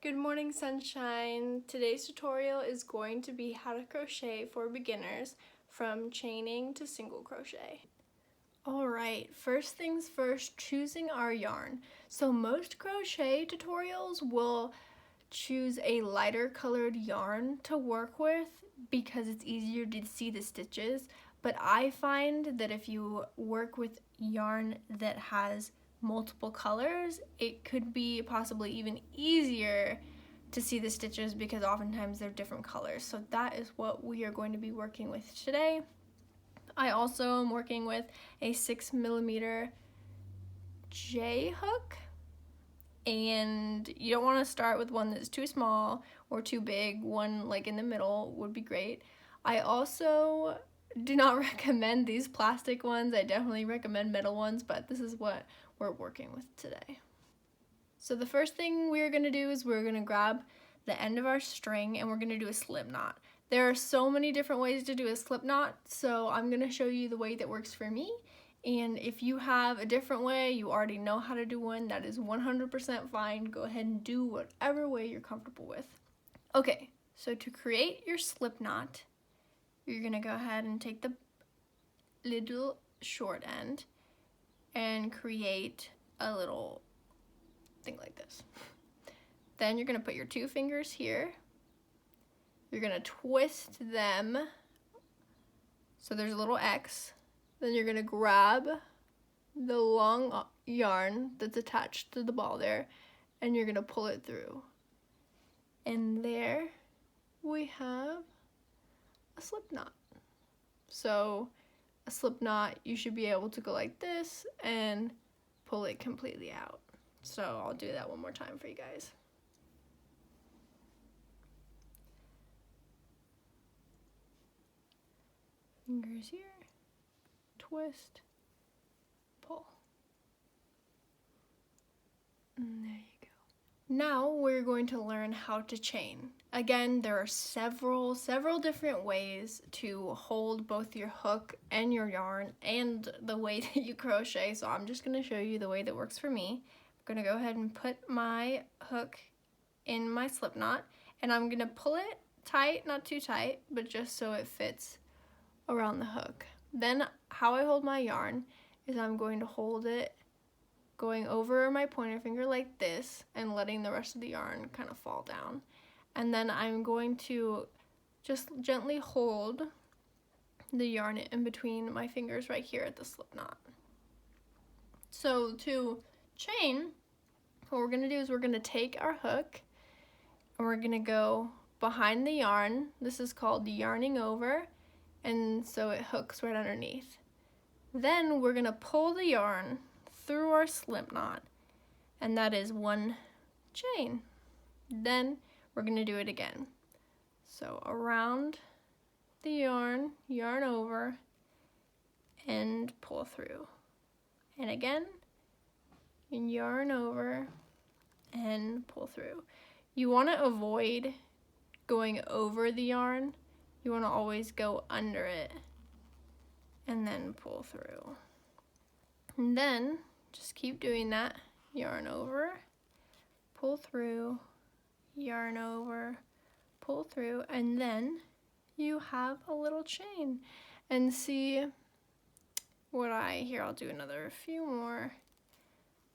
Good morning, sunshine. Today's tutorial is going to be how to crochet for beginners from chaining to single crochet. Alright, first things first, choosing our yarn. So most crochet tutorials will choose a lighter colored yarn to work with because it's easier to see the stitches, but I find that if you work with yarn that has multiple colors, it could be possibly even easier to see the stitches because oftentimes they're different colors. So that is what we are going to be working with today. I also am working with a 6mm J hook, and you don't want to start with one that's too small or too big. One like in the middle would be great. I also do not recommend these plastic ones. I definitely recommend metal ones, but this is what we're working with today. So the first thing we're going to do is we're going to grab the end of our string and we're going to do a slip knot. There are so many different ways to do a slip knot, so I'm going to show you the way that works for me. And if you have a different way, you already know how to do one, that is 100% fine. Go ahead and do whatever way you're comfortable with. Okay, so to create your slip knot, you're going to go ahead and take the little short end and create a little thing like this. Then you're going to put your two fingers here. You're going to twist them so there's a little X. Then you're going to grab the long yarn that's attached to the ball there, and you're going to pull it through. And there we have a slip knot. So a slip knot, you should be able to go like this and pull it completely out. So I'll do that one more time for you guys. Fingers here, twist, pull. And there you go. Now we're going to learn how to chain. Again, there are several different ways to hold both your hook and your yarn and the way that you crochet, so I'm just going to show you the way that works for me. I'm going to go ahead and put my hook in my slip knot, and I'm going to pull it tight, not too tight, but just so it fits around the hook. Then how I hold my yarn is I'm going to hold it going over my pointer finger like this and letting the rest of the yarn kind of fall down. And then I'm going to just gently hold the yarn in between my fingers right here at the slip knot. So to chain, what we're going to do is we're going to take our hook and we're going to go behind the yarn. This is called yarning over, and so it hooks right underneath. Then we're going to pull the yarn through our slip knot, and that is one chain. Then we're going to do it again. So around the yarn, yarn over, and pull through. And again, yarn over and pull through. You want to avoid going over the yarn. You want to always go under it and then pull through. And then just keep doing that. Yarn over, pull through, yarn over, pull through, and then you have a little chain. And see what here, I'll do another few more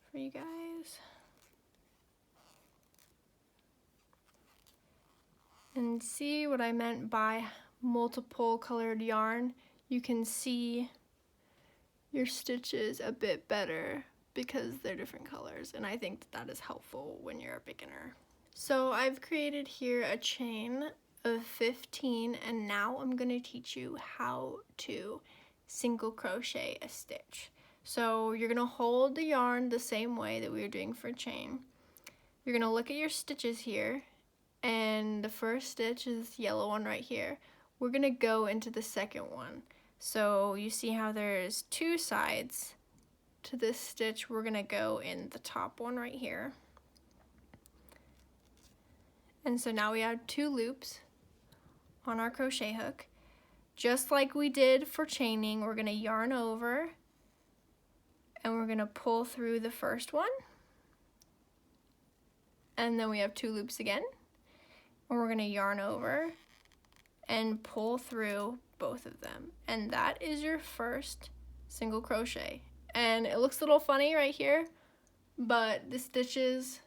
for you guys. And see what I meant by multiple colored yarn. You can see your stitches a bit better because they're different colors, and I think that is helpful when you're a beginner. So I've created here a chain of 15, and now I'm going to teach you how to single crochet a stitch. So you're going to hold the yarn the same way that we were doing for chain. You're going to look at your stitches here, and the first stitch is this yellow one right here. We're going to go into the second one. So you see how there's two sides to this stitch. We're going to go in the top one right here. And so now we have two loops on our crochet hook. Just like we did for chaining, we're going to yarn over and we're going to pull through the first one. and then we have 2 loops again, and we're going to yarn over and pull through both of them, and that is your first single crochet. And it looks a little funny right here, but the stitches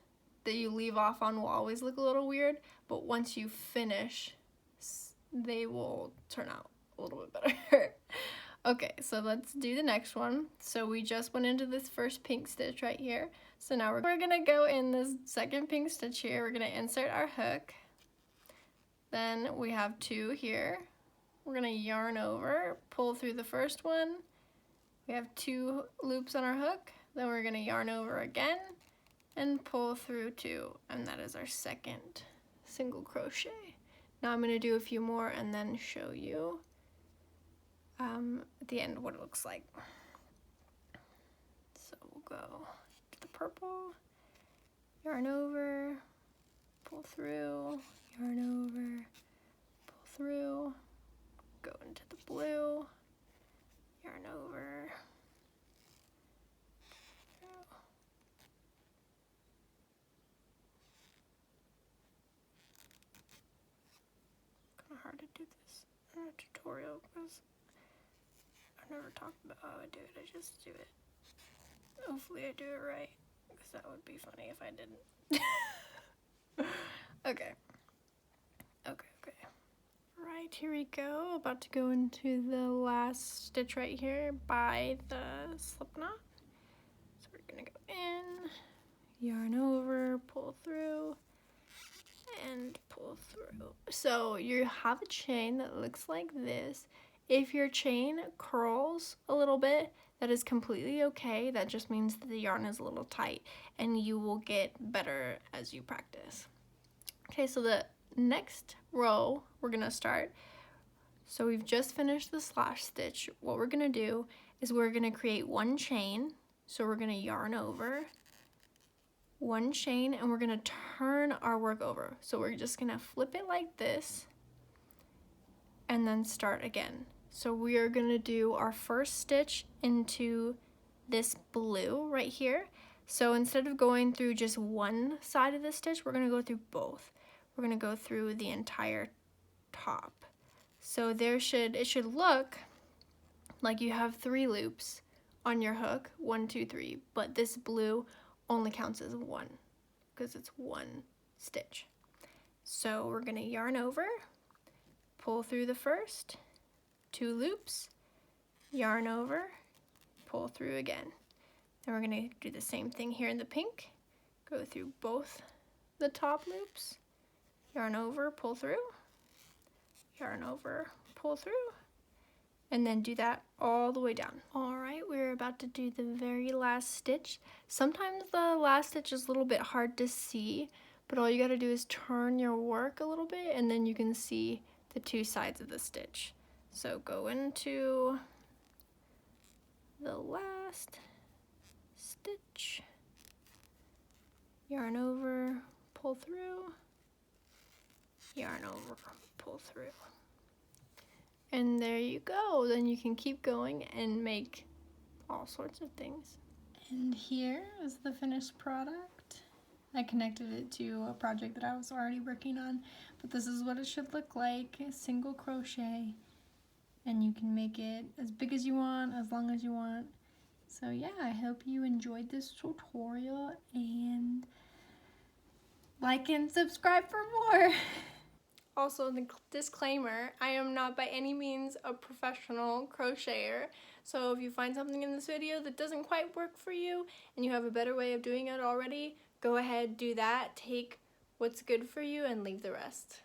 that you leave off on will always look a little weird, but once you finish, they will turn out a little bit better. Okay, so let's do the next one. So we just went into this first pink stitch right here. So now we're gonna go in this second pink stitch here. We're gonna insert our hook. Then we have 2 here. We're gonna yarn over, pull through the first one. We have 2 loops on our hook. Then we're gonna yarn over again and pull through 2, and that is our second single crochet. Now I'm gonna do a few more and then show you at the end what it looks like. So we'll go to the purple, yarn over, pull through, yarn over, pull through, go into the blue, yarn over, kind of hard to do this in a tutorial because I've never talked about how I do it. I just do it. Hopefully I do it right, because that would be funny if I didn't. Okay. Right, here we go. About to go into the last stitch right here by the slip knot. So we're gonna go in, yarn over, pull through, and pull through. So you have a chain that looks like this. If your chain curls a little bit, that is completely okay. That just means that the yarn is a little tight, and you will get better as you practice. Okay, so the next row we're gonna start. So we've just finished the slash stitch. What we're gonna do is we're gonna create 1 chain. So we're gonna yarn over, 1 chain, and we're gonna turn our work over. So we're just gonna flip it like this and then start again. So we are gonna do our first stitch into this blue right here. So instead of going through just one side of the stitch, we're gonna go through both. We're gonna go through the entire top. So it should look like you have 3 loops on your hook, 1, 2, 3, but this blue only counts as 1 because it's 1 stitch. So we're gonna yarn over, pull through the first, 2 loops, yarn over, pull through again. Then we're gonna do the same thing here in the pink, go through both the top loops, yarn over, pull through, yarn over, pull through, and then do that all the way down. All right, we're about to do the very last stitch. Sometimes the last stitch is a little bit hard to see, but all you gotta do is turn your work a little bit and then you can see the 2 sides of the stitch. So go into the last stitch, yarn over, pull through, yarn over, pull through. And there you go. Then you can keep going and make all sorts of things. And here is the finished product. I connected it to a project that I was already working on, but this is what it should look like, single crochet. And you can make it as big as you want, as long as you want. So yeah, I hope you enjoyed this tutorial, and like and subscribe for more. Also, the disclaimer, I am not by any means a professional crocheter, so if you find something in this video that doesn't quite work for you and you have a better way of doing it already, go ahead, do that, take what's good for you and leave the rest.